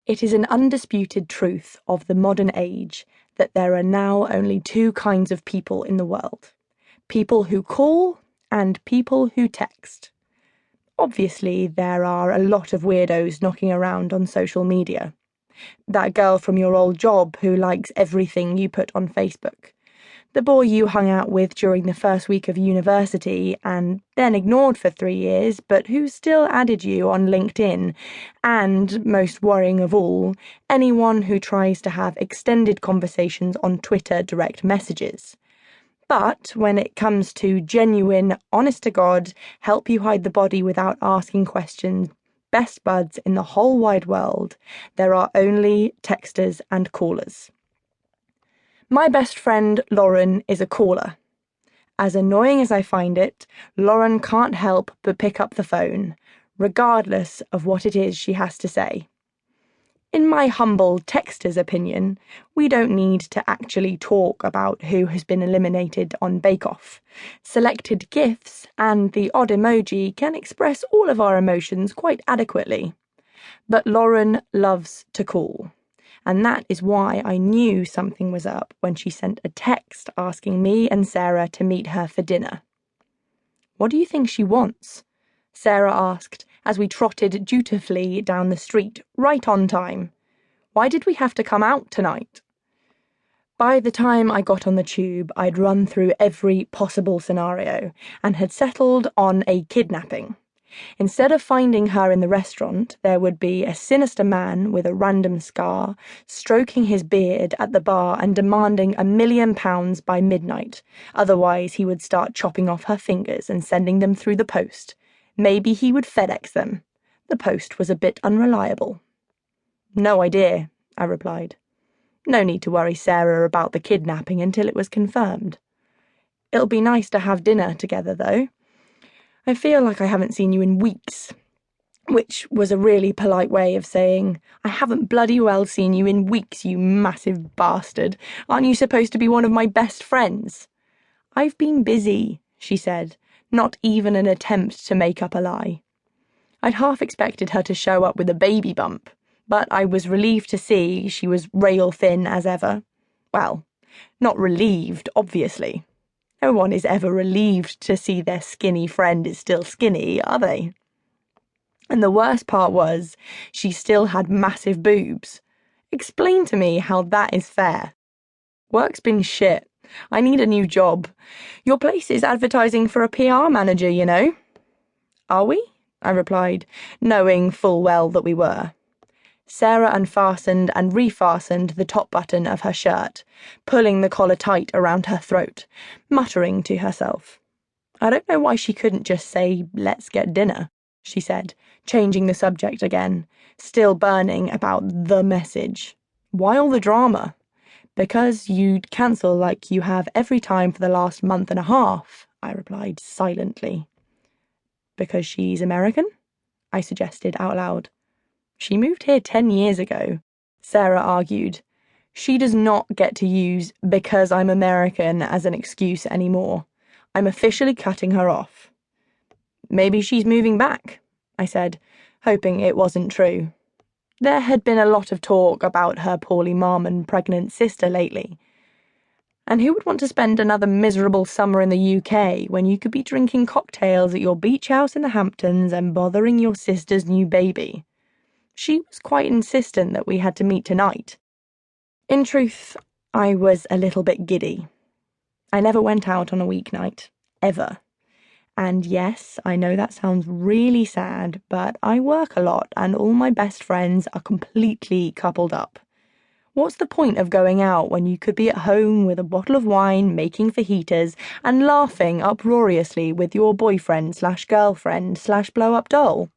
It is an undisputed truth of the modern age that there are now only two kinds of people in the world: people who call and people who text. Obviously, there are a lot of weirdos knocking around on social media. That girl from your old job who likes everything you put on Facebook. The boy you hung out with during the first week of university and then ignored for 3 years, but who still added you on LinkedIn. And, most worrying of all, anyone who tries to have extended conversations on Twitter direct messages. But when it comes to genuine, honest-to-God, help you hide the body without asking questions, best buds in the whole wide world, there are only texters and callers. My best friend, Lauren, is a caller. As annoying as I find it, Lauren can't help but pick up the phone, regardless of what it is she has to say. In my humble texter's opinion, we don't need to actually talk about who has been eliminated on Bake Off. Selected GIFs and the odd emoji can express all of our emotions quite adequately. But Lauren loves to call. And that is why I knew something was up when she sent a text asking me and Sarah to meet her for dinner. "What do you think she wants?" Sarah asked as we trotted dutifully down the street, right on time. "Why did we have to come out tonight?" By the time I got on the tube, I'd run through every possible scenario and had settled on a kidnapping. Instead of finding her in the restaurant, there would be a sinister man with a random scar, stroking his beard at the bar and demanding £1 million by midnight. Otherwise, he would start chopping off her fingers and sending them through the post. Maybe he would FedEx them. The post was a bit unreliable. "No idea," I replied. No need to worry Sarah about the kidnapping until it was confirmed. "It'll be nice to have dinner together, though. I feel like I haven't seen you in weeks," which was a really polite way of saying, "I haven't bloody well seen you in weeks, you massive bastard. Aren't you supposed to be one of my best friends?" "I've been busy," she said, not even an attempt to make up a lie. I'd half expected her to show up with a baby bump, but I was relieved to see she was rail thin as ever. Well, not relieved, obviously. No one is ever relieved to see their skinny friend is still skinny, are they? And the worst part was, she still had massive boobs. Explain to me how that is fair. "Work's been shit. I need a new job. Your place is advertising for a PR manager, you know." "Are we?" I replied, knowing full well that we were. Sarah unfastened and refastened the top button of her shirt, pulling the collar tight around her throat, muttering to herself. "I don't know why she couldn't just say, 'Let's get dinner,'" she said, changing the subject again, still burning about the message. "Why all the drama?" "Because you'd cancel like you have every time for the last month and a half," I replied silently. "Because she's American?" I suggested out loud. "She moved here 10 years ago," Sarah argued. "She does not get to use 'because I'm American' as an excuse anymore. I'm officially cutting her off." "Maybe she's moving back," I said, hoping it wasn't true. There had been a lot of talk about her poorly mum and pregnant sister lately. And who would want to spend another miserable summer in the UK when you could be drinking cocktails at your beach house in the Hamptons and bothering your sister's new baby? She was quite insistent that we had to meet tonight. In truth, I was a little bit giddy. I never went out on a weeknight, ever. And yes, I know that sounds really sad, but I work a lot and all my best friends are completely coupled up. What's the point of going out when you could be at home with a bottle of wine, making fajitas, and laughing uproariously with your boyfriend/girlfriend/blow-up doll?